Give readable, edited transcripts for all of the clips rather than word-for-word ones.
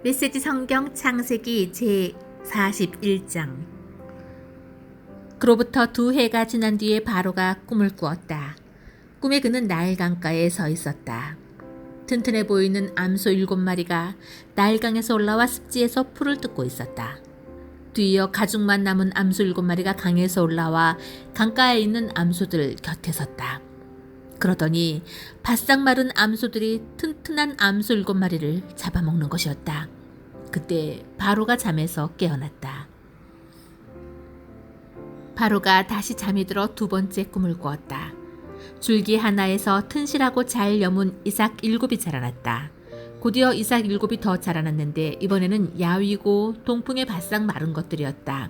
메시지 성경 창세기 제 41장. 그로부터 2해가 지난 뒤에 바로가 꿈을 꾸었다. 꿈에 그는 나일 강가에 서 있었다. 튼튼해 보이는 암소 7마리가 나일강에서 올라와 습지에서 풀을 뜯고 있었다. 뒤이어 가죽만 남은 암소 7마리가 강에서 올라와 강가에 있는 암소들 곁에 섰다. 그러더니 바싹 마른 암소들이 튼튼한 암소 7마리를 잡아먹는 것이었다. 그때 바로가 잠에서 깨어났다. 바로가 다시 잠이 들어 2번째 꿈을 꾸었다. 줄기 하나에서 튼실하고 잘 여문 이삭 7이 자라났다. 곧이어 이삭 7이 더 자라났는데 이번에는 야위고 동풍에 바싹 마른 것들이었다.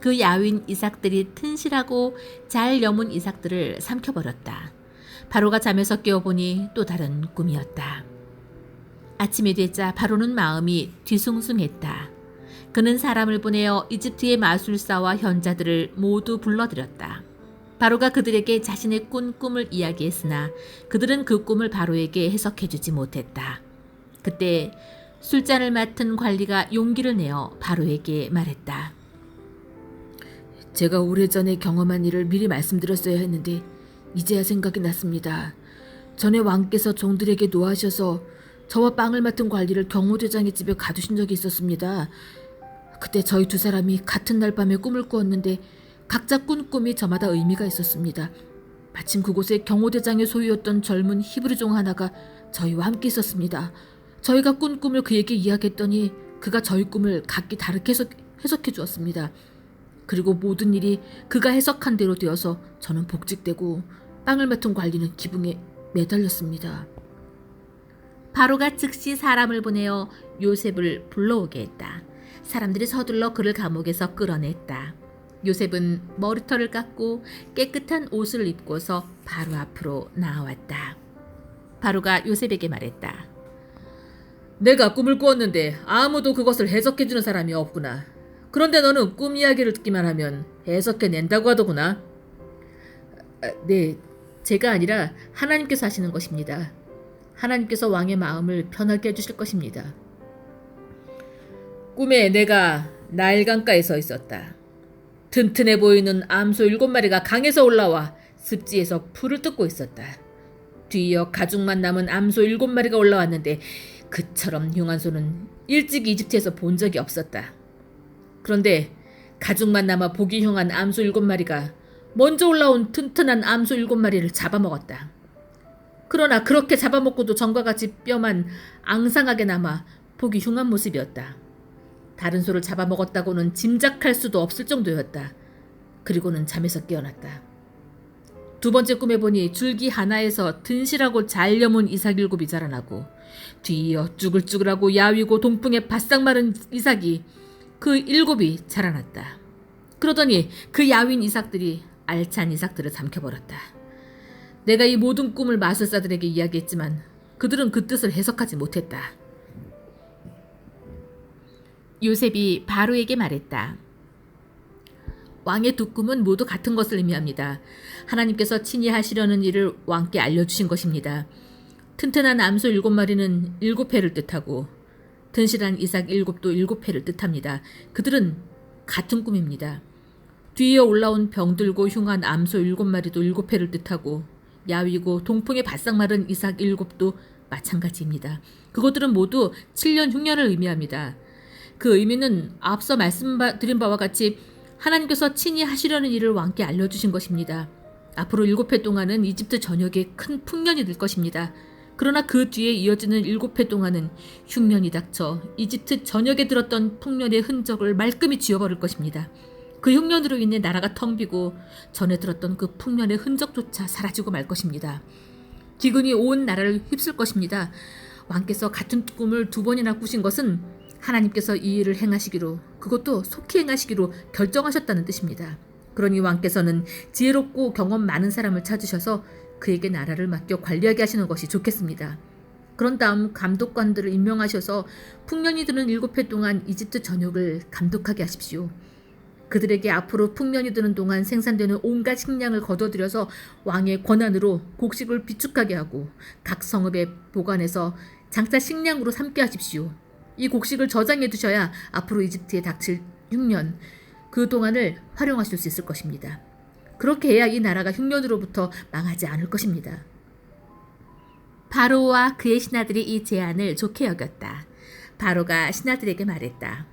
그 야윈 이삭들이 튼실하고 잘 여문 이삭들을 삼켜버렸다. 바로가 잠에서 깨어보니 또 다른 꿈이었다. 아침이 되자 바로는 마음이 뒤숭숭했다. 그는 사람을 보내어 이집트의 마술사와 현자들을 모두 불러들였다. 바로가 그들에게 자신의 꾼 꿈을 이야기했으나 그들은 그 꿈을 바로에게 해석해주지 못했다. 그때 술잔을 맡은 관리가 용기를 내어 바로에게 말했다. 제가 오래전에 경험한 일을 미리 말씀드렸어야 했는데 이제야 생각이 났습니다. 전에 왕께서 종들에게 노하셔서 저와 빵을 맡은 관리를 경호대장의 집에 가두신 적이 있었습니다. 그때 저희 2사람이 같은 날 밤에 꿈을 꾸었는데 각자 꾼 꿈이 저마다 의미가 있었습니다. 마침 그곳에 경호대장의 소유였던 젊은 히브리종 하나가 저희와 함께 있었습니다. 저희가 꾼 꿈을 그에게 이야기했더니 그가 저희 꿈을 각기 다르게 해석해 주었습니다. 그리고 모든 일이 그가 해석한 대로 되어서 저는 복직되고 빵을 맡은 관리는 기붕에 매달렸습니다. 바로가 즉시 사람을 보내어 요셉을 불러오게 했다. 사람들이 서둘러 그를 감옥에서 끌어냈다. 요셉은 머리털을 깎고 깨끗한 옷을 입고서 바로 앞으로 나왔다. 바로가 요셉에게 말했다. 내가 꿈을 꾸었는데 아무도 그것을 해석해주는 사람이 없구나. 그런데 너는 꿈 이야기를 듣기만 하면 해석해낸다고 하더구나. 네, 제가 아니라 하나님께서 하시는 것입니다. 하나님께서 왕의 마음을 편하게 해주실 것입니다. 꿈에 내가 나일강가에 서 있었다. 튼튼해 보이는 암소 7마리가 강에서 올라와 습지에서 풀을 뜯고 있었다. 뒤이어 가죽만 남은 암소 7마리가 올라왔는데 그처럼 흉한 소는 일찍 이집트에서 본 적이 없었다. 그런데 가죽만 남아 보기 흉한 암소 7마리가 먼저 올라온 튼튼한 암소 7마리를 잡아먹었다. 그러나 그렇게 잡아먹고도 전과 같이 뼈만 앙상하게 남아 보기 흉한 모습이었다. 다른 소를 잡아먹었다고는 짐작할 수도 없을 정도였다. 그리고는 잠에서 깨어났다. 2번째 꿈에 보니 줄기 하나에서 튼실하고 잘 여문 이삭 7이 자라나고 뒤이어 쭈글쭈글하고 야위고 동풍에 바싹 마른 이삭이 그 7이 자라났다. 그러더니 그 야윈 이삭들이 알찬 이삭들을 삼켜버렸다. 내가 이 모든 꿈을 마술사들에게 이야기했지만 그들은 그 뜻을 해석하지 못했다. 요셉이 바로에게 말했다. 왕의 2 꿈은 모두 같은 것을 의미합니다. 하나님께서 친히 하시려는 일을 왕께 알려주신 것입니다. 튼튼한 암소 7마리는 7회를 뜻하고 튼실한 이삭 7도 7회를 뜻합니다. 그들은 같은 꿈입니다. 뒤이어 올라온 병들고 흉한 암소 7마리도 7회를 뜻하고 야위고 동풍에 바싹 마른 이삭 7도 마찬가지입니다. 그것들은 모두 7년 흉년을 의미합니다. 그 의미는 앞서 말씀드린 바와 같이 하나님께서 친히 하시려는 일을 왕께 알려주신 것입니다. 앞으로 7회 동안은 이집트 전역에 큰 풍년이 될 것입니다. 그러나 그 뒤에 이어지는 7회 동안은 흉년이 닥쳐 이집트 전역에 들었던 풍년의 흔적을 말끔히 지워버릴 것입니다. 그 흉년으로 인해 나라가 텅 비고 전에 들었던 그 풍년의 흔적조차 사라지고 말 것입니다. 기근이 온 나라를 휩쓸 것입니다. 왕께서 같은 꿈을 2번이나 꾸신 것은 하나님께서 이 일을 행하시기로, 그것도 속히 행하시기로 결정하셨다는 뜻입니다. 그러니 왕께서는 지혜롭고 경험 많은 사람을 찾으셔서 그에게 나라를 맡겨 관리하게 하시는 것이 좋겠습니다. 그런 다음 감독관들을 임명하셔서 풍년이 드는 7회 동안 이집트 전역을 감독하게 하십시오. 그들에게 앞으로 풍년이 드는 동안 생산되는 온갖 식량을 거둬들여서 왕의 권한으로 곡식을 비축하게 하고 각 성읍에 보관해서 장차 식량으로 삼게 하십시오. 이 곡식을 저장해 두셔야 앞으로 이집트에 닥칠 흉년, 그 동안을 활용하실 수 있을 것입니다. 그렇게 해야 이 나라가 흉년으로부터 망하지 않을 것입니다. 바로와 그의 신하들이 이 제안을 좋게 여겼다. 바로가 신하들에게 말했다.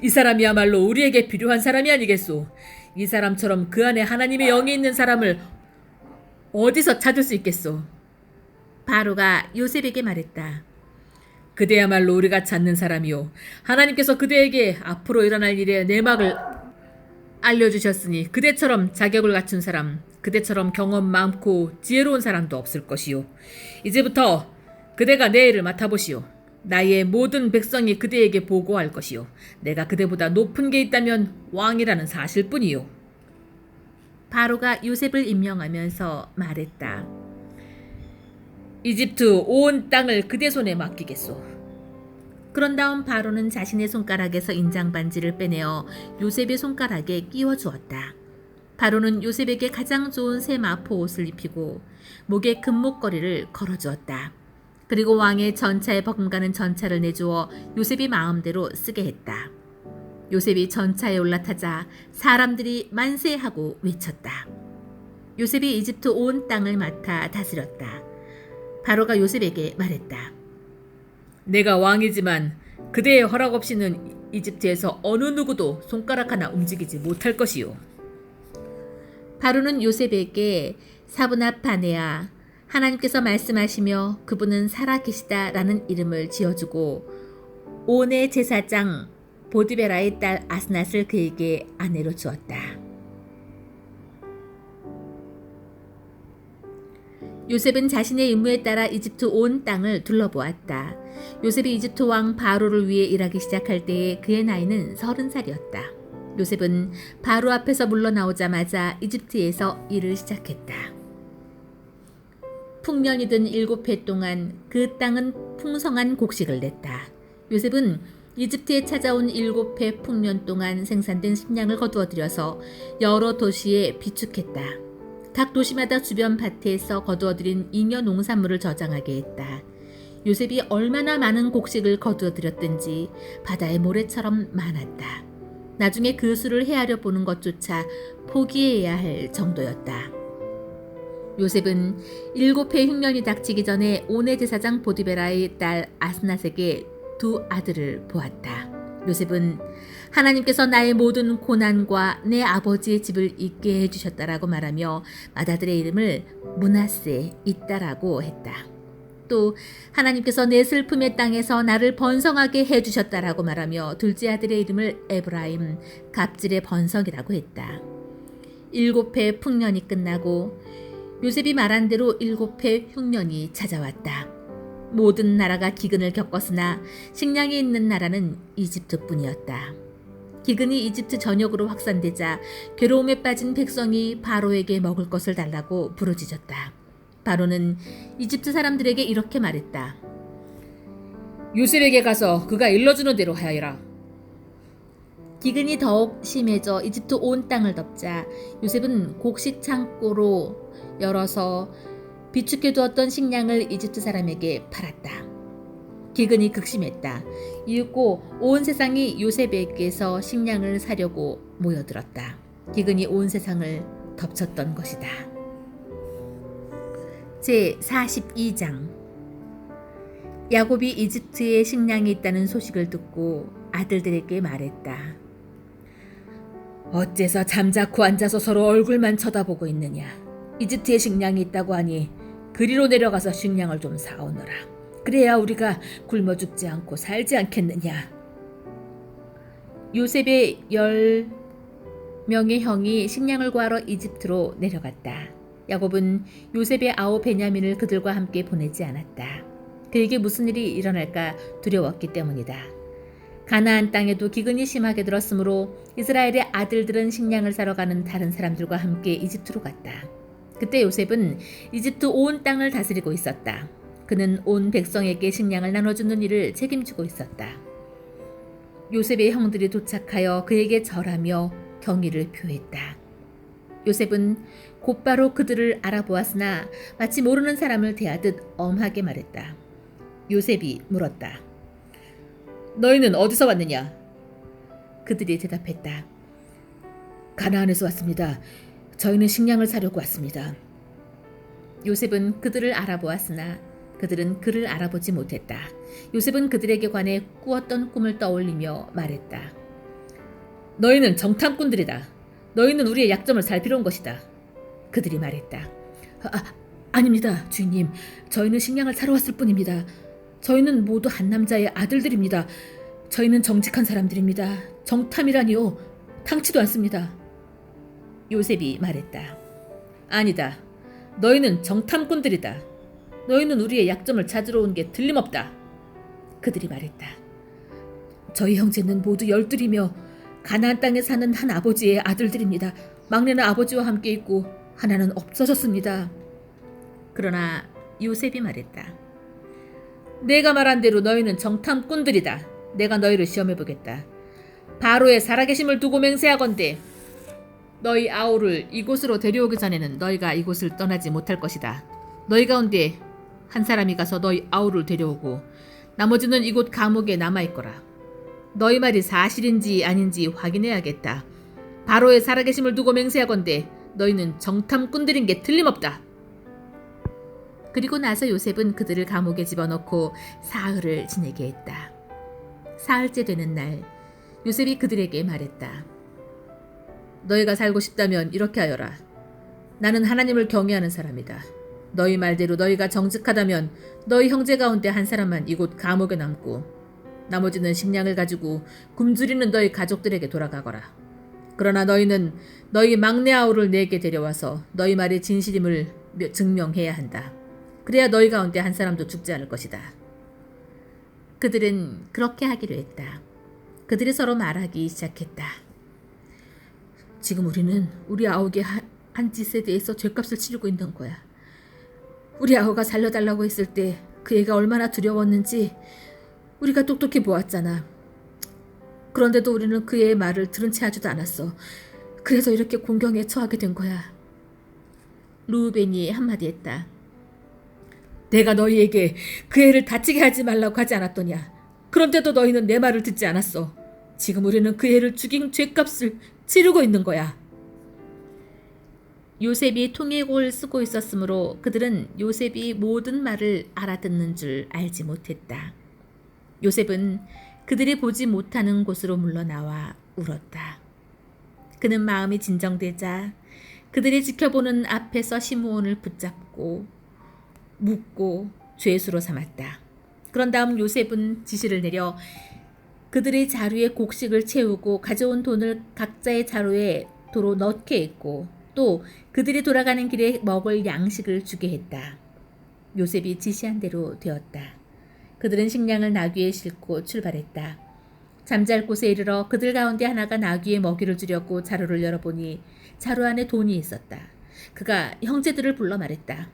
이 사람이야말로 우리에게 필요한 사람이 아니겠소. 이 사람처럼 그 안에 하나님의 영이 있는 사람을 어디서 찾을 수 있겠소. 바로가 요셉에게 말했다. 그대야말로 우리가 찾는 사람이요. 하나님께서 그대에게 앞으로 일어날 일의 내막을 알려주셨으니 그대처럼 자격을 갖춘 사람, 그대처럼 경험 많고 지혜로운 사람도 없을 것이요. 이제부터 그대가 내 일을 맡아보시오. 나의 모든 백성이 그대에게 보고할 것이요. 내가 그대보다 높은 게 있다면 왕이라는 사실뿐이요. 바로가 요셉을 임명하면서 말했다. 이집트 온 땅을 그대 손에 맡기겠소. 그런 다음 바로는 자신의 손가락에서 인장반지를 빼내어 요셉의 손가락에 끼워 주었다. 바로는 요셉에게 가장 좋은 새 마포 옷을 입히고 목에 금목걸이를 걸어주었다. 그리고 왕의 전차에 버금가는 전차를 내주어 요셉이 마음대로 쓰게 했다. 요셉이 전차에 올라타자 사람들이 만세하고 외쳤다. 요셉이 이집트 온 땅을 맡아 다스렸다. 바로가 요셉에게 말했다. 내가 왕이지만 그대의 허락 없이는 이집트에서 어느 누구도 손가락 하나 움직이지 못할 것이요. 바로는 요셉에게 사브낫 바네아, 하나님께서 말씀하시며 그분은 살아계시다라는 이름을 지어주고 온의 제사장 보디베라의 딸 아스낫을 그에게 아내로 주었다. 요셉은 자신의 임무에 따라 이집트 온 땅을 둘러보았다. 요셉이 이집트 왕 바로를 위해 일하기 시작할 때에 그의 나이는 30살이었다. 요셉은 바로 앞에서 물러나오자마자 이집트에서 일을 시작했다. 풍년이 든 7해 동안 그 땅은 풍성한 곡식을 냈다. 요셉은 이집트에 찾아온 7해 풍년 동안 생산된 식량을 거두어 들여서 여러 도시에 비축했다. 각 도시마다 주변 밭에서 거두어들인 잉여 농산물을 저장하게 했다. 요셉이 얼마나 많은 곡식을 거두어들였든지 바다의 모래처럼 많았다. 나중에 그 수를 헤아려 보는 것조차 포기해야 할 정도였다. 요셉은 7해 흉년이 닥치기 전에 온의 제사장 보디베라의 딸 아스낫에게 2 아들을 보았다. 요셉은 하나님께서 나의 모든 고난과 내 아버지의 집을 잊게 해주셨다라고 말하며 맏아들의 이름을 므낫세 있다라고 했다. 또 하나님께서 내 슬픔의 땅에서 나를 번성하게 해주셨다라고 말하며 둘째 아들의 이름을 에브라임 갑질의 번성이라고 했다. 7해 풍년이 끝나고 요셉이 말한 대로 7해 흉년이 찾아왔다. 모든 나라가 기근을 겪었으나 식량이 있는 나라는 이집트뿐이었다. 기근이 이집트 전역으로 확산되자 괴로움에 빠진 백성이 바로에게 먹을 것을 달라고 부르짖었다. 바로는 이집트 사람들에게 이렇게 말했다. 요셉에게 가서 그가 일러주는 대로 하여라. 기근이 더욱 심해져 이집트 온 땅을 덮자 요셉은 곡식 창고로 열어서 비축해 두었던 식량을 이집트 사람에게 팔았다. 기근이 극심했다. 이윽고 온 세상이 요셉에게서 식량을 사려고 모여들었다. 기근이 온 세상을 덮쳤던 것이다. 제42장 야곱이 이집트에 식량이 있다는 소식을 듣고 아들들에게 말했다. 어째서 잠자코 앉아서 서로 얼굴만 쳐다보고 있느냐. 이집트에 식량이 있다고 하니 그리로 내려가서 식량을 좀 사오너라. 그래야 우리가 굶어 죽지 않고 살지 않겠느냐. 요셉의 10명의 형이 식량을 구하러 이집트로 내려갔다. 야곱은 요셉의 아우 베냐민을 그들과 함께 보내지 않았다. 그에게 무슨 일이 일어날까 두려웠기 때문이다. 가나안 땅에도 기근이 심하게 들었으므로 이스라엘의 아들들은 식량을 사러 가는 다른 사람들과 함께 이집트로 갔다. 그때 요셉은 이집트 온 땅을 다스리고 있었다. 그는 온 백성에게 식량을 나눠주는 일을 책임지고 있었다. 요셉의 형들이 도착하여 그에게 절하며 경의를 표했다. 요셉은 곧바로 그들을 알아보았으나 마치 모르는 사람을 대하듯 엄하게 말했다. 요셉이 물었다. 너희는 어디서 왔느냐? 그들이 대답했다. 가나안에서 왔습니다. 저희는 식량을 사려고 왔습니다. 요셉은 그들을 알아보았으나 그들은 그를 알아보지 못했다. 요셉은 그들에게 관해 꾸었던 꿈을 떠올리며 말했다. 너희는 정탐꾼들이다. 너희는 우리의 약점을 살피러 온 것이다. 그들이 말했다. 아닙니다, 주인님. 저희는 식량을 사러 왔을 뿐입니다. 저희는 모두 한 남자의 아들들입니다. 저희는 정직한 사람들입니다. 정탐이라니요. 탕치도 않습니다. 요셉이 말했다. 아니다. 너희는 정탐꾼들이다. 너희는 우리의 약점을 찾으러 온 게 틀림없다. 그들이 말했다. 저희 형제는 모두 12이며 가나안 땅에 사는 한 아버지의 아들들입니다. 막내는 아버지와 함께 있고 하나는 없어졌습니다. 그러나 요셉이 말했다. 내가 말한 대로 너희는 정탐꾼들이다. 내가 너희를 시험해보겠다. 바로의 살아계심을 두고 맹세하건대 너희 아우를 이곳으로 데려오기 전에는 너희가 이곳을 떠나지 못할 것이다. 너희 가운데 한 사람이 가서 너희 아우를 데려오고 나머지는 이곳 감옥에 남아있거라. 너희 말이 사실인지 아닌지 확인해야겠다. 바로의 살아계심을 두고 맹세하건대 너희는 정탐꾼들인 게 틀림없다. 그리고 나서 요셉은 그들을 감옥에 집어넣고 사흘을 지내게 했다. 사흘째 되는 날 요셉이 그들에게 말했다. 너희가 살고 싶다면 이렇게 하여라. 나는 하나님을 경외하는 사람이다. 너희 말대로 너희가 정직하다면 너희 형제 가운데 한 사람만 이곳 감옥에 남고 나머지는 식량을 가지고 굶주리는 너희 가족들에게 돌아가거라. 그러나 너희는 너희 막내 아우를 내게 데려와서 너희 말이 진실임을 증명해야 한다. 그래야 너희 가운데 한 사람도 죽지 않을 것이다. 그들은 그렇게 하기로 했다. 그들이 서로 말하기 시작했다. 지금 우리는 우리 아우의 한 짓에 대해서 죗값을 치르고 있는 거야. 우리 아우가 살려달라고 했을 때 그 애가 얼마나 두려웠는지 우리가 똑똑히 보았잖아. 그런데도 우리는 그 애의 말을 들은 채 하지도 않았어. 그래서 이렇게 공경에 처하게 된 거야. 루벤이 한마디 했다. 내가 너희에게 그 애를 다치게 하지 말라고 하지 않았더냐. 그런데도 너희는 내 말을 듣지 않았어. 지금 우리는 그 애를 죽인 죗값을 치르고 있는 거야. 요셉이 통일곡을 쓰고 있었으므로 그들은 요셉이 모든 말을 알아듣는 줄 알지 못했다. 요셉은 그들이 보지 못하는 곳으로 물러나와 울었다. 그는 마음이 진정되자 그들이 지켜보는 앞에서 시므온을 붙잡고 묻고 죄수로 삼았다. 그런 다음 요셉은 지시를 내려 그들의 자루에 곡식을 채우고 가져온 돈을 각자의 자루에 도로 넣게 했고 또 그들이 돌아가는 길에 먹을 양식을 주게 했다. 요셉이 지시한 대로 되었다. 그들은 식량을 나귀에 싣고 출발했다. 잠잘 곳에 이르러 그들 가운데 하나가 나귀에 먹이를 주려고 자루를 열어보니 자루 안에 돈이 있었다. 그가 형제들을 불러 말했다.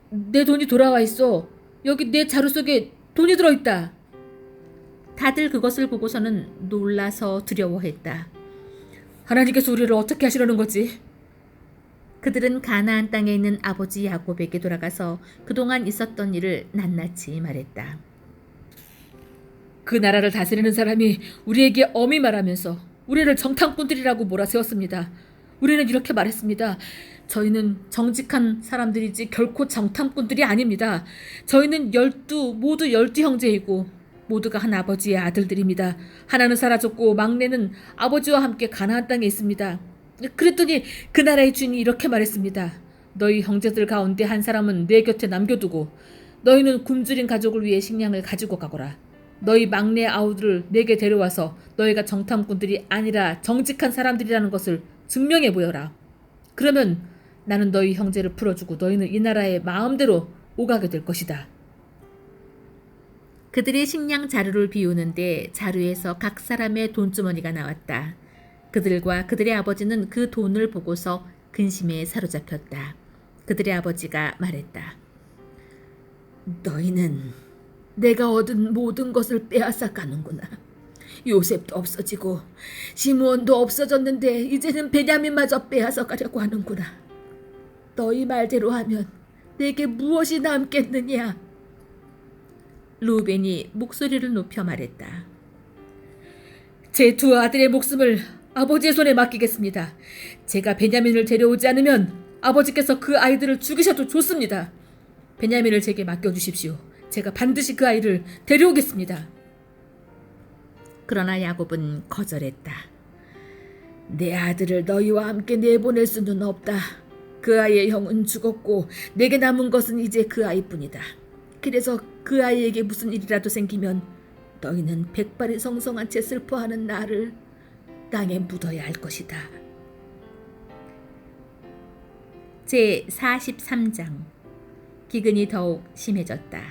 내 돈이 돌아와 있어. 여기 내 자루 속에 돈이 들어있다. 다들 그것을 보고서는 놀라서 두려워했다. 하나님께서 우리를 어떻게 하시려는 거지? 그들은 가나안 땅에 있는 아버지 야곱에게 돌아가서 그동안 있었던 일을 낱낱이 말했다. 그 나라를 다스리는 사람이 우리에게 엄히 말하면서 우리를 정탐꾼들이라고 몰아세웠습니다. 우리는 이렇게 말했습니다. 저희는 정직한 사람들이지 결코 정탐꾼들이 아닙니다. 저희는 모두 12형제이고 모두가 한 아버지의 아들들입니다. 하나는 사라졌고 막내는 아버지와 함께 가나안 땅에 있습니다. 그랬더니 그 나라의 주인이 이렇게 말했습니다. 너희 형제들 가운데 한 사람은 내 곁에 남겨두고 너희는 굶주린 가족을 위해 식량을 가지고 가거라. 너희 막내 아우들을 내게 데려와서 너희가 정탐꾼들이 아니라 정직한 사람들이라는 것을 증명해 보여라. 그러면 나는 너희 형제를 풀어주고 너희는 이 나라에 마음대로 오가게 될 것이다. 그들이 식량 자루를 비우는데 자루에서 각 사람의 돈주머니가 나왔다. 그들과 그들의 아버지는 그 돈을 보고서 근심에 사로잡혔다. 그들의 아버지가 말했다. 너희는 내가 얻은 모든 것을 빼앗아 가는구나. 요셉도 없어지고 시므온도 없어졌는데 이제는 베냐민마저 빼앗아 가려고 하는구나. 너희 말대로 하면 내게 무엇이 남겠느냐? 루벤이 목소리를 높여 말했다. 제 두 아들의 목숨을 아버지의 손에 맡기겠습니다. 제가 베냐민을 데려오지 않으면 아버지께서 그 아이들을 죽이셔도 좋습니다. 베냐민을 제게 맡겨주십시오. 제가 반드시 그 아이를 데려오겠습니다. 그러나 야곱은 거절했다. 내 아들을 너희와 함께 내보낼 수는 없다. 그 아이의 형은 죽었고 내게 남은 것은 이제 그 아이뿐이다. 그래서 그 아이에게 무슨 일이라도 생기면 너희는 백발이 성성한 채 슬퍼하는 나를 땅에 묻어야 할 것이다. 제43장. 기근이 더욱 심해졌다.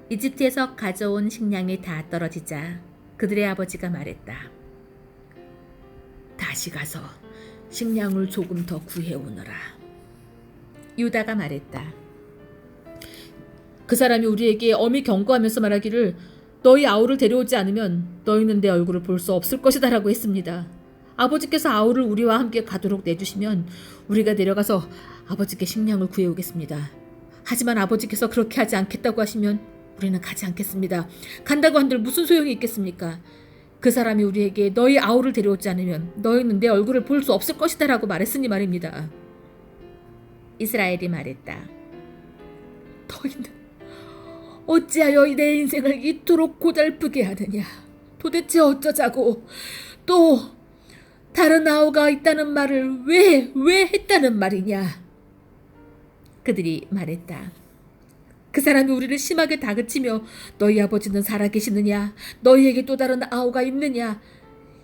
이집트에서 가져온 식량이 다 떨어지자 그들의 아버지가 말했다. 다시 가서 식량을 조금 더 구해오너라. 유다가 말했다. 그 사람이 우리에게 엄히 경고하면서 말하기를 너희 아우를 데려오지 않으면 너희는 내 얼굴을 볼 수 없을 것이다 라고 했습니다. 아버지께서 아우를 우리와 함께 가도록 내주시면 우리가 내려가서 아버지께 식량을 구해오겠습니다. 하지만 아버지께서 그렇게 하지 않겠다고 하시면 우리는 가지 않겠습니다. 간다고 한들 무슨 소용이 있겠습니까? 그 사람이 우리에게 너희 아우를 데려오지 않으면 너희는 내 얼굴을 볼 수 없을 것이다 라고 말했으니 말입니다. 이스라엘이 말했다. 너희는 어찌하여 내 인생을 이토록 고달프게 하느냐? 도대체 어쩌자고? 또 다른 아우가 있다는 말을 왜 했다는 말이냐? 그들이 말했다. 그 사람이 우리를 심하게 다그치며 너희 아버지는 살아계시느냐? 너희에게 또 다른 아우가 있느냐?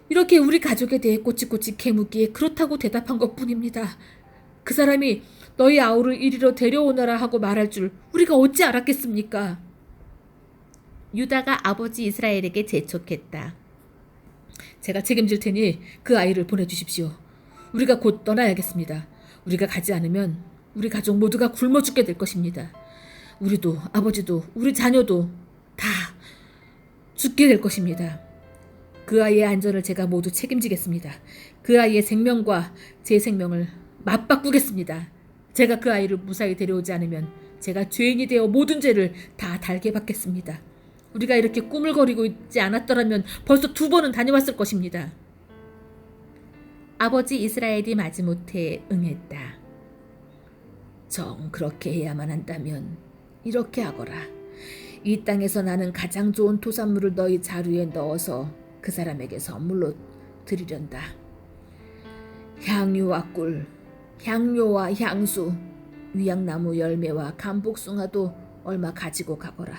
이렇게 우리 가족에 대해 꼬치꼬치 캐묻기에 그렇다고 대답한 것뿐입니다. 그 사람이 너희 아우를 이리로 데려오너라 하고 말할 줄 우리가 어찌 알았겠습니까? 유다가 아버지 이스라엘에게 재촉했다. 제가 책임질 테니 그 아이를 보내주십시오. 우리가 곧 떠나야겠습니다. 우리가 가지 않으면 우리 가족 모두가 굶어 죽게 될 것입니다. 우리도 아버지도 우리 자녀도 다 죽게 될 것입니다. 그 아이의 안전을 제가 모두 책임지겠습니다. 그 아이의 생명과 제 생명을 맞바꾸겠습니다. 제가 그 아이를 무사히 데려오지 않으면 제가 죄인이 되어 모든 죄를 다 달게 받겠습니다. 우리가 이렇게 꾸물거리고 있지 않았더라면 벌써 2번은 다녀왔을 것입니다. 아버지 이스라엘이 마지못해 응했다. 정 그렇게 해야만 한다면 이렇게 하거라. 이 땅에서 나는 가장 좋은 토산물을 너희 자루에 넣어서 그 사람에게 선물로 드리련다. 향유와 꿀, 향료와 향수, 위약나무 열매와 감복숭아도 얼마 가지고 가거라.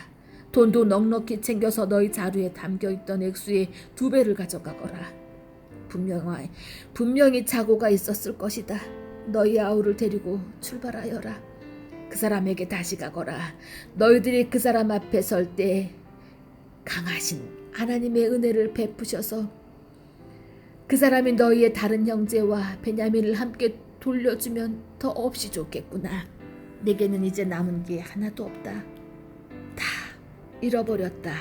돈도 넉넉히 챙겨서 너희 자루에 담겨있던 액수의 2배를 가져가거라. 분명히 착오가 있었을 것이다. 너희 아우를 데리고 출발하여라. 그 사람에게 다시 가거라. 너희들이 그 사람 앞에 설 때 강하신 하나님의 은혜를 베푸셔서 그 사람이 너희의 다른 형제와 베냐민을 함께 돌려주면 더 없이 좋겠구나. 내게는 이제 남은 게 하나도 없다. 다 잃어버렸다.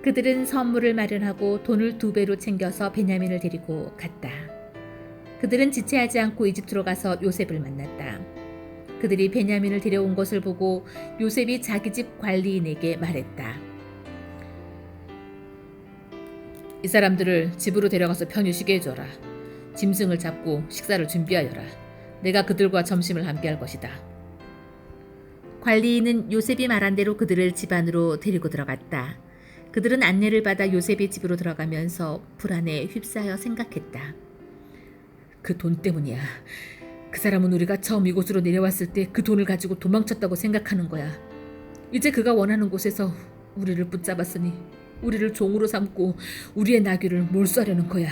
그들은 선물을 마련하고 돈을 2배로 챙겨서 베냐민을 데리고 갔다. 그들은 지체하지 않고 이집트로 가서 요셉을 만났다. 그들이 베냐민을 데려온 것을 보고 요셉이 자기 집 관리인에게 말했다. 이 사람들을 집으로 데려가서 편히 쉬게 해줘라. 짐승을 잡고 식사를 준비하여라. 내가 그들과 점심을 함께 할 것이다. 관리인은 요셉이 말한 대로 그들을 집 안으로 데리고 들어갔다. 그들은 안내를 받아 요셉의 집으로 들어가면서 불안에 휩싸여 생각했다. 그 돈 때문이야. 그 사람은 우리가 처음 이곳으로 내려왔을 때 그 돈을 가지고 도망쳤다고 생각하는 거야. 이제 그가 원하는 곳에서 우리를 붙잡았으니 우리를 종으로 삼고 우리의 나귀를 몰수하려는 거야.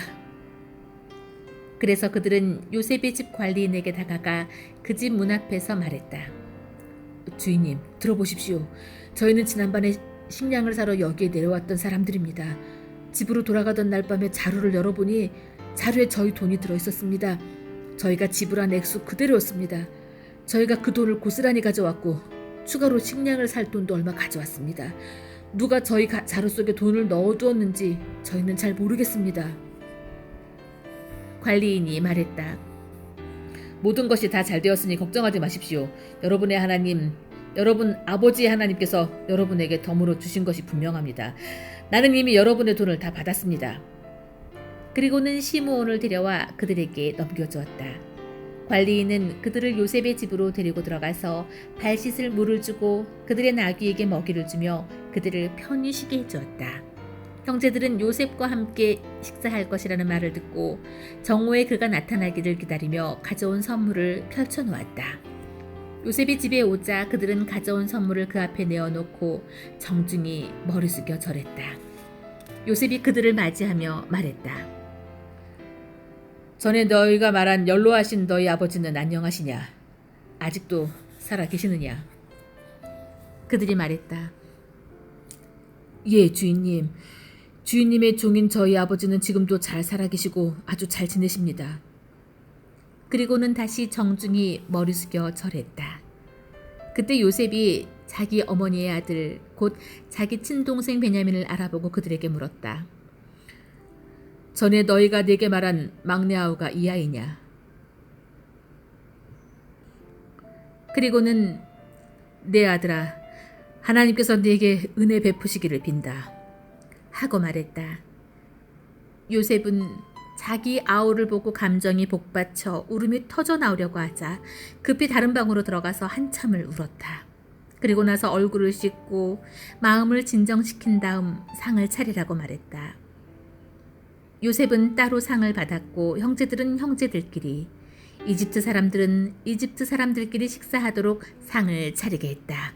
그래서 그들은 요셉의 집 관리인에게 다가가 그 집 문 앞에서 말했다. 주인님, 들어보십시오. 저희는 지난밤에 식량을 사러 여기에 내려왔던 사람들입니다. 집으로 돌아가던 날 밤에 자루를 열어보니 자루에 저희 돈이 들어있었습니다. 저희가 지불한 액수 그대로였습니다. 저희가 그 돈을 고스란히 가져왔고 추가로 식량을 살 돈도 얼마 가져왔습니다. 누가 저희 자루 속에 돈을 넣어두었는지 저희는 잘 모르겠습니다. 관리인이 말했다. 모든 것이 다 잘 되었으니 걱정하지 마십시오. 여러분의 하나님 여러분 아버지의 하나님께서 여러분에게 덤으로 주신 것이 분명합니다. 나는 이미 여러분의 돈을 다 받았습니다. 그리고는 시므온을 데려와 그들에게 넘겨주었다. 관리인은 그들을 요셉의 집으로 데리고 들어가서 발 씻을 물을 주고 그들의 나귀에게 먹이를 주며 그들을 편히 쉬게 해주었다. 형제들은 요셉과 함께 식사할 것이라는 말을 듣고 정오에 그가 나타나기를 기다리며 가져온 선물을 펼쳐놓았다. 요셉이 집에 오자 그들은 가져온 선물을 그 앞에 내어놓고 정중히 머리 숙여 절했다. 요셉이 그들을 맞이하며 말했다. 전에 너희가 말한 연로하신 너희 아버지는 안녕하시냐? 아직도 살아 계시느냐? 그들이 말했다. 예, 주인님. 주인님의 종인 저희 아버지는 지금도 잘 살아 계시고 아주 잘 지내십니다. 그리고는 다시 정중히 머리 숙여 절했다. 그때 요셉이 자기 어머니의 아들 곧 자기 친동생 베냐민을 알아보고 그들에게 물었다. 전에 너희가 내게 말한 막내 아우가 이 아이냐? 그리고는 내 아들아, 하나님께서 네게 은혜 베푸시기를 빈다 하고 말했다. 요셉은 자기 아우를 보고 감정이 복받쳐 울음이 터져 나오려고 하자 급히 다른 방으로 들어가서 한참을 울었다. 그리고 나서 얼굴을 씻고 마음을 진정시킨 다음 상을 차리라고 말했다. 요셉은 따로 상을 받았고 형제들은 형제들끼리, 이집트 사람들은 이집트 사람들끼리 식사하도록 상을 차리게 했다.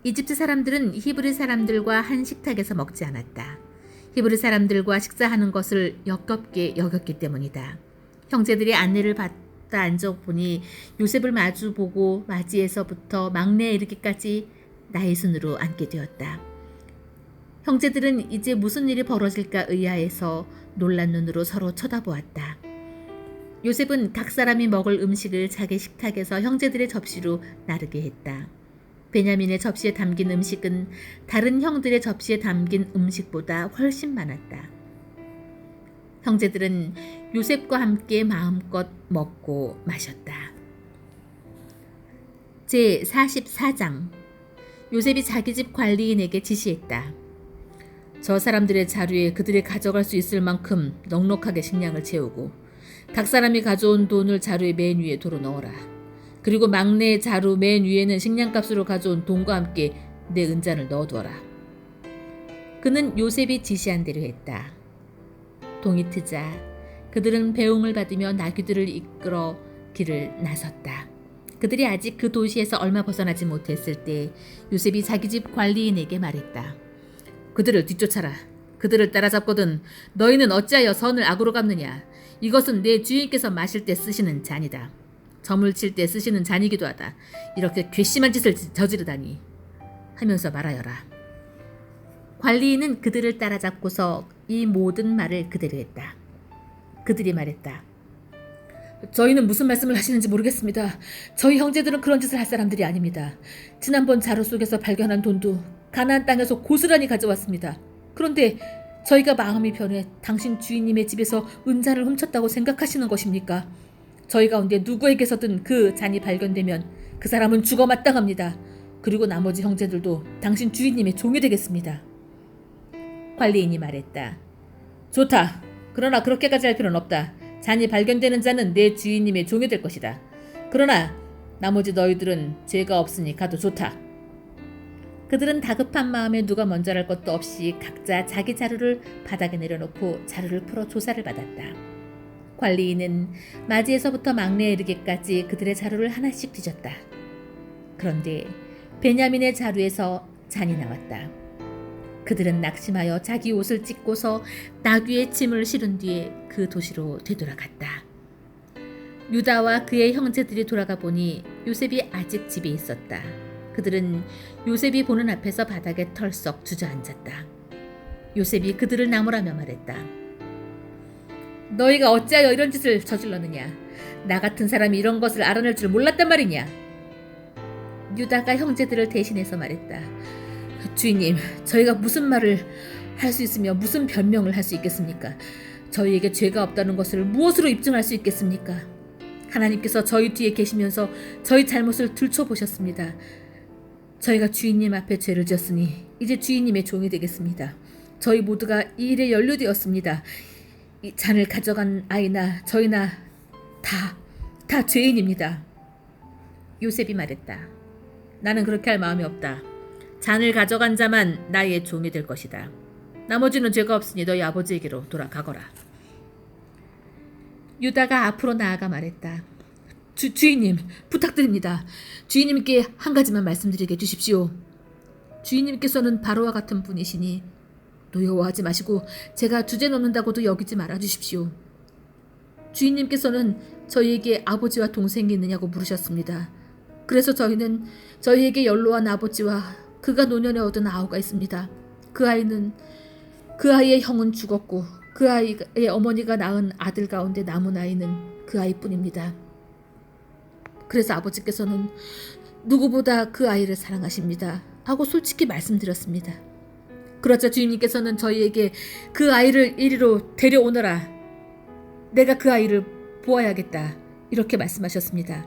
이집트 사람들은 히브리 사람들과 한 식탁에서 먹지 않았다. 히브리 사람들과 식사하는 것을 역겹게 여겼기 때문이다. 형제들이 안내를 받다 앉아보니 요셉을 마주보고 맞이에서부터 막내에 이르기까지 나의 순으로 앉게 되었다. 형제들은 이제 무슨 일이 벌어질까 의아해서 놀란 눈으로 서로 쳐다보았다. 요셉은 각 사람이 먹을 음식을 자기 식탁에서 형제들의 접시로 나르게 했다. 베냐민의 접시에 담긴 음식은 다른 형들의 접시에 담긴 음식보다 훨씬 많았다. 형제들은 요셉과 함께 마음껏 먹고 마셨다. 제44장 요셉이 자기 집 관리인에게 지시했다. 저 사람들의 자루에 그들이 가져갈 수 있을 만큼 넉넉하게 식량을 채우고 각 사람이 가져온 돈을 자루의 맨 위에 도로 넣어라. 그리고 막내의 자루 맨 위에는 식량값으로 가져온 돈과 함께 내 은잔을 넣어두어라. 그는 요셉이 지시한 대로 했다. 동이 트자 그들은 배웅을 받으며 나귀들을 이끌어 길을 나섰다. 그들이 아직 그 도시에서 얼마 벗어나지 못했을 때 요셉이 자기 집 관리인에게 말했다. 그들을 뒤쫓아라. 그들을 따라잡거든 너희는 어찌하여 선을 악으로 갚느냐. 이것은 내 주인께서 마실 때 쓰시는 잔이다. 점을 칠 때 쓰시는 잔이기도 하다. 이렇게 괘씸한 짓을 저지르다니 하면서 말하여라. 관리인은 그들을 따라잡고서 이 모든 말을 그대로 했다. 그들이 말했다. 저희는 무슨 말씀을 하시는지 모르겠습니다. 저희 형제들은 그런 짓을 할 사람들이 아닙니다. 지난번 자루 속에서 발견한 돈도 가나안 땅에서 고스란히 가져왔습니다. 그런데 저희가 마음이 변해 당신 주인님의 집에서 은잔을 훔쳤다고 생각하시는 것입니까? 저희 가운데 누구에게서든 그 잔이 발견되면 그 사람은 죽어 마땅합니다. 그리고 나머지 형제들도 당신 주인님의 종이 되겠습니다. 관리인이 말했다. 좋다. 그러나 그렇게까지 할 필요는 없다. 잔이 발견되는 자는 내 주인님의 종이 될 것이다. 그러나 나머지 너희들은 죄가 없으니 가도 좋다. 그들은 다급한 마음에 누가 먼저랄 것도 없이 각자 자기 자루를 바닥에 내려놓고 자루를 풀어 조사를 받았다. 관리인은 맞이에서부터 막내에 이르기까지 그들의 자루를 하나씩 뒤졌다. 그런데 베냐민의 자루에서 잔이 나왔다. 그들은 낙심하여 자기 옷을 찢고서 나귀의 짐을 실은 뒤에 그 도시로 되돌아갔다. 유다와 그의 형제들이 돌아가 보니 요셉이 아직 집에 있었다. 그들은 요셉이 보는 앞에서 바닥에 털썩 주저앉았다. 요셉이 그들을 나무라며 말했다. 너희가 어찌하여 이런 짓을 저질렀느냐? 나 같은 사람이 이런 것을 알아낼 줄 몰랐단 말이냐? 유다가 형제들을 대신해서 말했다. 주인님, 저희가 무슨 말을 할 수 있으며 무슨 변명을 할 수 있겠습니까? 저희에게 죄가 없다는 것을 무엇으로 입증할 수 있겠습니까? 하나님께서 저희 뒤에 계시면서 저희 잘못을 들춰보셨습니다. 저희가 주인님 앞에 죄를 지었으니 이제 주인님의 종이 되겠습니다. 저희 모두가 이 일에 연루되었습니다. 이 잔을 가져간 아이나 저희나 다 죄인입니다. 요셉이 말했다. 나는 그렇게 할 마음이 없다. 잔을 가져간 자만 나의 종이 될 것이다. 나머지는 죄가 없으니 너희 아버지에게로 돌아가거라. 유다가 앞으로 나아가 말했다. 주인님, 부탁드립니다. 주인님께 한 가지만 말씀드리게 해주십시오. 주인님께서는 바로와 같은 분이시니 노여워하지 마시고 제가 주제 넘는다고도 여기지 말아 주십시오. 주인님께서는 저희에게 아버지와 동생이 있느냐고 물으셨습니다. 그래서 저희는 저희에게 연로한 아버지와 그가 노년에 얻은 아우가 있습니다. 그 아이의 형은 죽었고 그 아이의 어머니가 낳은 아들 가운데 남은 아이는 그 아이뿐입니다. 그래서 아버지께서는 누구보다 그 아이를 사랑하십니다 하고 솔직히 말씀드렸습니다. 그러자 주인님께서는 저희에게 그 아이를 이리로 데려오너라. 내가 그 아이를 보아야겠다. 이렇게 말씀하셨습니다.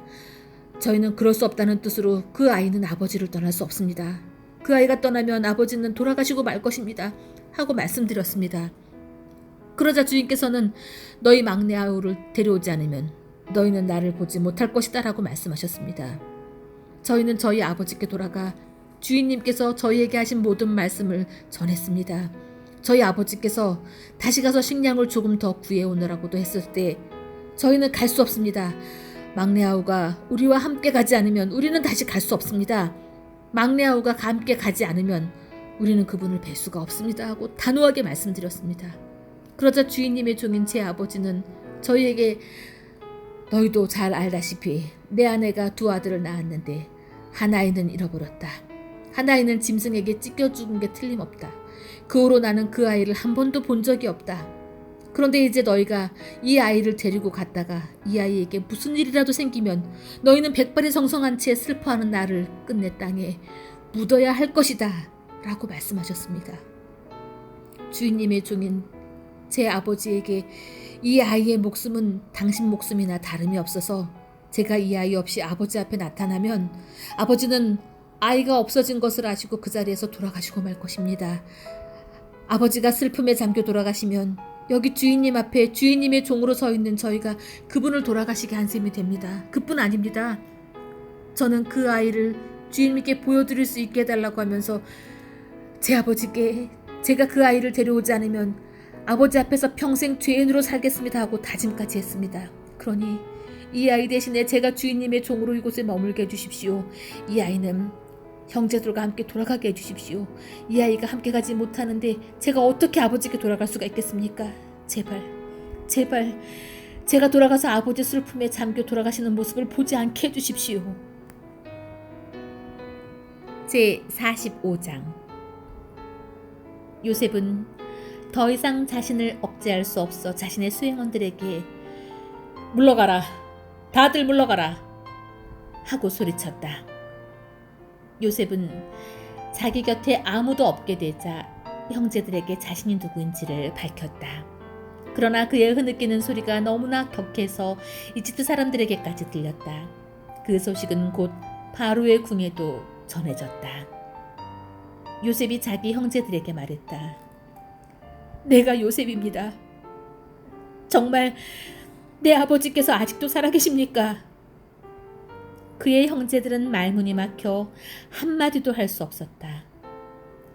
저희는 그럴 수 없다는 뜻으로 그 아이는 아버지를 떠날 수 없습니다. 그 아이가 떠나면 아버지는 돌아가시고 말 것입니다. 하고 말씀드렸습니다. 그러자 주인께서는 너희 막내 아우를 데려오지 않으면 너희는 나를 보지 못할 것이다 라고 말씀하셨습니다. 저희는 저희 아버지께 돌아가 주인님께서 저희에게 하신 모든 말씀을 전했습니다. 저희 아버지께서 다시 가서 식량을 조금 더 구해오느라고도 했을 때 저희는 갈 수 없습니다. 막내 아우가 우리와 함께 가지 않으면 우리는 다시 갈 수 없습니다. 막내 아우가 함께 가지 않으면 우리는 그분을 뵐 수가 없습니다 하고 단호하게 말씀드렸습니다. 그러자 주인님의 종인 제 아버지는 저희에게 너희도 잘 알다시피 내 아내가 두 아들을 낳았는데 한 아이는 잃어버렸다. 한 아이는 짐승에게 찢겨 죽은 게 틀림없다. 그 후로 나는 그 아이를 한 번도 본 적이 없다. 그런데 이제 너희가 이 아이를 데리고 갔다가 이 아이에게 무슨 일이라도 생기면 너희는 백발이 성성한 채 슬퍼하는 나를 끝내 땅에 묻어야 할 것이다 라고 말씀하셨습니다. 주인님의 종인 제 아버지에게 이 아이의 목숨은 당신 목숨이나 다름이 없어서 제가 이 아이 없이 아버지 앞에 나타나면 아버지는 아이가 없어진 것을 아시고 그 자리에서 돌아가시고 말 것입니다. 아버지가 슬픔에 잠겨 돌아가시면 여기 주인님 앞에 주인님의 종으로 서 있는 저희가 그분을 돌아가시게 한 셈이 됩니다. 그뿐 아닙니다. 저는 그 아이를 주인님께 보여드릴 수 있게 해달라고 하면서 제 아버지께 제가 그 아이를 데려오지 않으면 아버지 앞에서 평생 죄인으로 살겠습니다 하고 다짐까지 했습니다. 그러니 이 아이 대신에 제가 주인님의 종으로 이곳에 머물게 해주십시오. 이 아이는 형제들과 함께 돌아가게 해주십시오. 이 아이가 함께 가지 못하는데 제가 어떻게 아버지께 돌아갈 수가 있겠습니까? 제발 제가 돌아가서 아버지 슬픔에 잠겨 돌아가시는 모습을 보지 않게 해주십시오. 제 45장. 요셉은 더 이상 자신을 억제할 수 없어 자신의 수행원들에게 물러가라, 다들 물러가라 하고 소리쳤다. 요셉은 자기 곁에 아무도 없게 되자 형제들에게 자신이 누구인지를 밝혔다. 그러나 그의 흐느끼는 소리가 너무나 격해서 이집트 사람들에게까지 들렸다. 그 소식은 곧 바로의 궁에도 전해졌다. 요셉이 자기 형제들에게 말했다. 내가 요셉입니다. 정말 내 아버지께서 아직도 살아계십니까? 그의 형제들은 말문이 막혀 한마디도 할 수 없었다.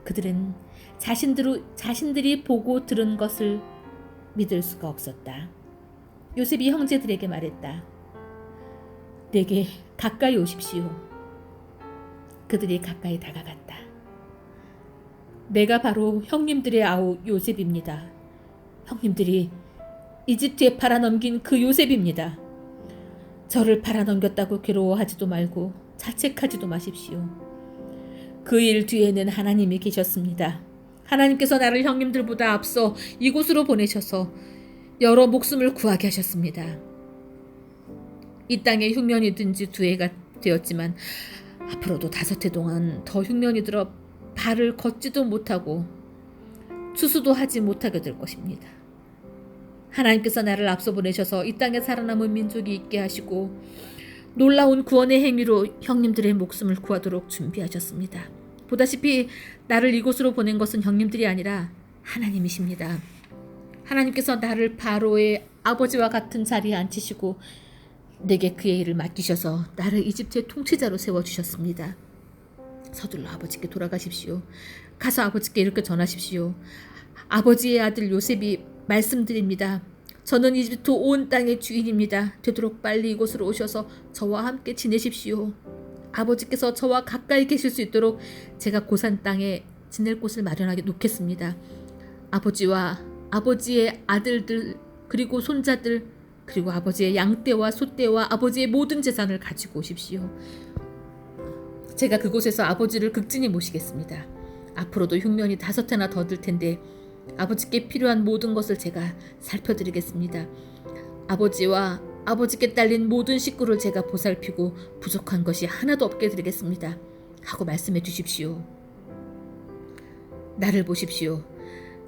그들은 자신들이 보고 들은 것을 믿을 수가 없었다. 요셉이 형제들에게 말했다. 내게 가까이 오십시오. 그들이 가까이 다가갔다. 내가 바로 형님들의 아우 요셉입니다. 형님들이 이집트에 팔아넘긴 그 요셉입니다. 저를 팔아넘겼다고 괴로워하지도 말고 자책하지도 마십시오. 그 일 뒤에는 하나님이 계셨습니다. 하나님께서 나를 형님들보다 앞서 이곳으로 보내셔서 여러 목숨을 구하게 하셨습니다. 이 땅에 흉년이 든 지 2해가 되었지만 앞으로도 5해 동안 더 흉년이 들어 발을 걷지도 못하고 추수도 하지 못하게 될 것입니다. 하나님께서 나를 앞서 보내셔서 이 땅에 살아남은 민족이 있게 하시고 놀라운 구원의 행위로 형님들의 목숨을 구하도록 준비하셨습니다. 보다시피 나를 이곳으로 보낸 것은 형님들이 아니라 하나님이십니다. 하나님께서 나를 바로의 아버지와 같은 자리에 앉히시고 내게 그의 일을 맡기셔서 나를 이집트의 통치자로 세워주셨습니다. 서둘러 아버지께 돌아가십시오. 가서 아버지께 이렇게 전하십시오. 아버지의 아들 요셉이 말씀드립니다. 저는 이집트 온 땅의 주인입니다. 되도록 빨리 이곳으로 오셔서 저와 함께 지내십시오. 아버지께서 저와 가까이 계실 수 있도록 제가 고산 땅에 지낼 곳을 마련하게 놓겠습니다. 아버지와 아버지의 아들들 그리고 손자들 그리고 아버지의 양떼와 소떼와 아버지의 모든 재산을 가지고 오십시오. 제가 그곳에서 아버지를 극진히 모시겠습니다. 앞으로도 흉년이 5해나 더 들 텐데 아버지께 필요한 모든 것을 제가 살펴드리겠습니다. 아버지와 아버지께 딸린 모든 식구를 제가 보살피고 부족한 것이 하나도 없게 드리겠습니다. 하고 말씀해 주십시오. 나를 보십시오.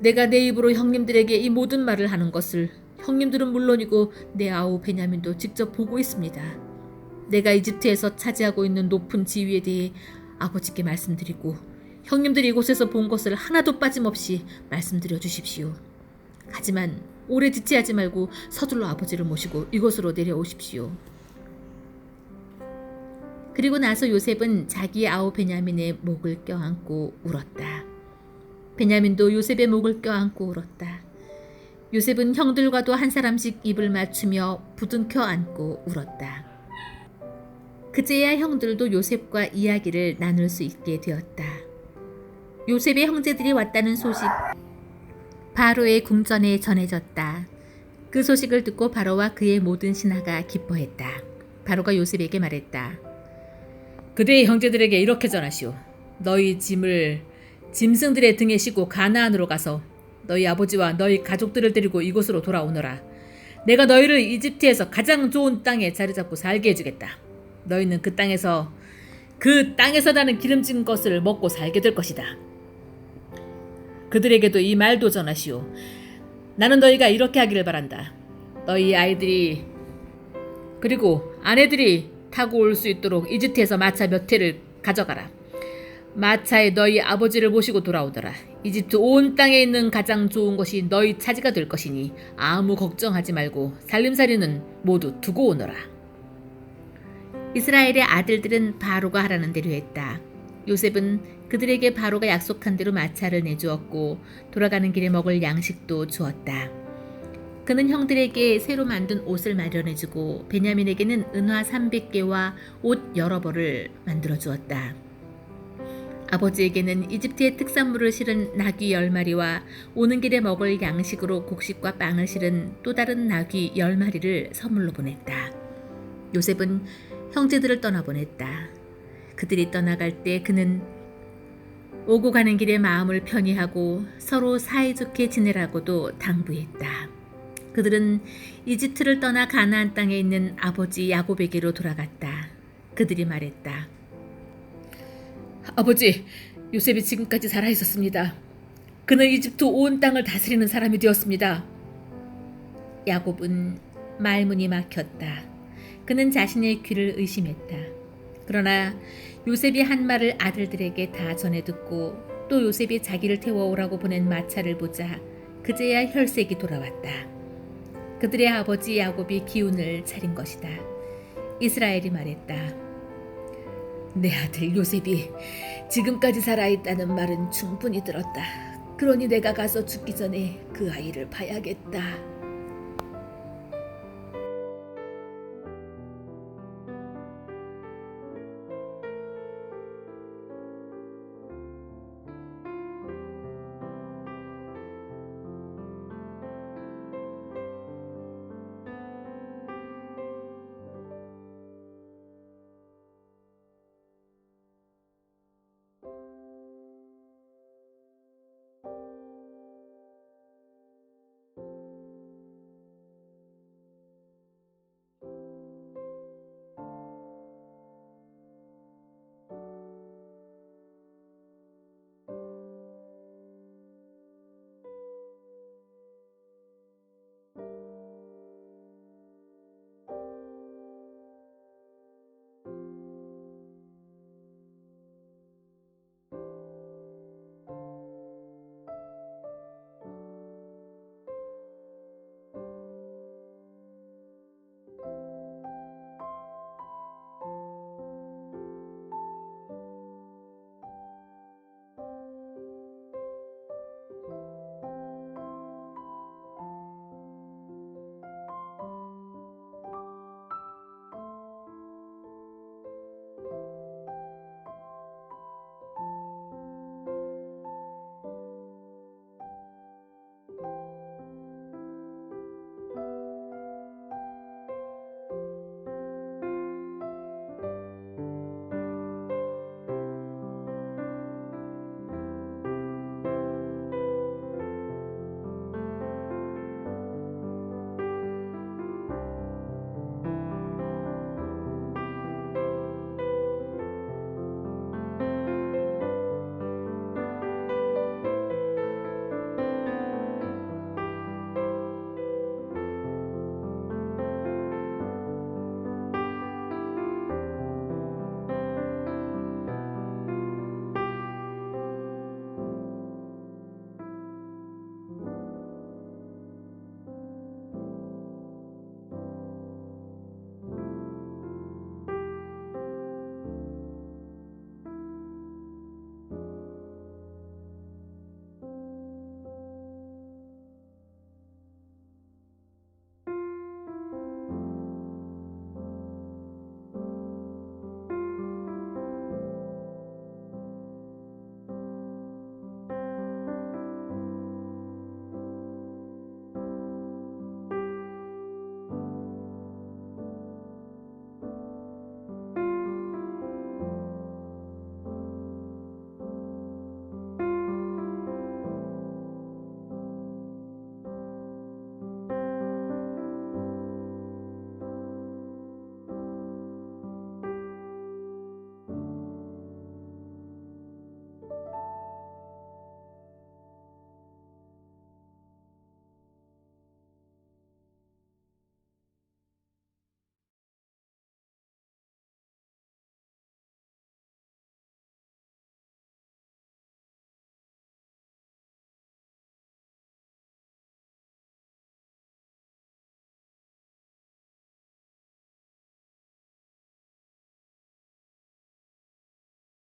내가 내 입으로 형님들에게 이 모든 말을 하는 것을 형님들은 물론이고 내 아우 베냐민도 직접 보고 있습니다. 내가 이집트에서 차지하고 있는 높은 지위에 대해 아버지께 말씀드리고 형님들이 이곳에서 본 것을 하나도 빠짐없이 말씀드려 주십시오. 하지만 오래 지체하지 말고 서둘러 아버지를 모시고 이곳으로 내려오십시오. 그리고 나서 요셉은 자기 아우 베냐민의 목을 껴안고 울었다. 베냐민도 요셉의 목을 껴안고 울었다. 요셉은 형들과도 한 사람씩 입을 맞추며 부둥켜 안고 울었다. 그제야 형들도 요셉과 이야기를 나눌 수 있게 되었다. 요셉의 형제들이 왔다는 소식 바로의 궁전에 전해졌다. 그 소식을 듣고 바로와 그의 모든 신하가 기뻐했다. 바로가 요셉에게 말했다. 그대의 형제들에게 이렇게 전하시오. 너희 짐을 짐승들의 등에 싣고 가나안으로 가서 너희 아버지와 너희 가족들을 데리고 이곳으로 돌아오너라. 내가 너희를 이집트에서 가장 좋은 땅에 자리 잡고 살게 해주겠다. 너희는 그 땅에서 나는 기름진 것을 먹고 살게 될 것이다. 그들에게도 이 말도 전하시오. 나는 너희가 이렇게 하기를 바란다. 너희 아이들이 그리고 아내들이 타고 올 수 있도록 이집트에서 마차 몇 대를 가져가라. 마차에 너희 아버지를 모시고 돌아오더라. 이집트 온 땅에 있는 가장 좋은 것이 너희 차지가 될 것이니 아무 걱정하지 말고 살림살이는 모두 두고 오너라. 이스라엘의 아들들은 바로가 하라는 대로 했다. 요셉은 그들에게 바로가 약속한 대로 마차를 내주었고 돌아가는 길에 먹을 양식도 주었다. 그는 형들에게 새로 만든 옷을 마련해주고 베냐민에게는 은화 300개와 옷 여러 벌을 만들어 주었다. 아버지에게는 이집트의 특산물을 실은 나귀 10마리와 오는 길에 먹을 양식으로 곡식과 빵을 실은 또 다른 나귀 10마리를 선물로 보냈다. 요셉은 형제들을 떠나보냈다. 그들이 떠나갈 때 그는 오고 가는 길에 마음을 편히 하고 서로 사이좋게 지내라고도 당부했다. 그들은 이집트를 떠나 가나안 땅에 있는 아버지 야곱에게로 돌아갔다. 그들이 말했다. 아버지, 요셉이 지금까지 살아있었습니다. 그는 이집트 온 땅을 다스리는 사람이 되었습니다. 야곱은 말문이 막혔다. 그는 자신의 귀를 의심했다. 그러나 요셉이 한 말을 아들들에게 다 전해 듣고 또 요셉이 자기를 태워오라고 보낸 마차를 보자 그제야 혈색이 돌아왔다. 그들의 아버지 야곱이 기운을 차린 것이다. 이스라엘이 말했다. 내 아들 요셉이 지금까지 살아있다는 말은 충분히 들었다. 그러니 내가 가서 죽기 전에 그 아이를 봐야겠다.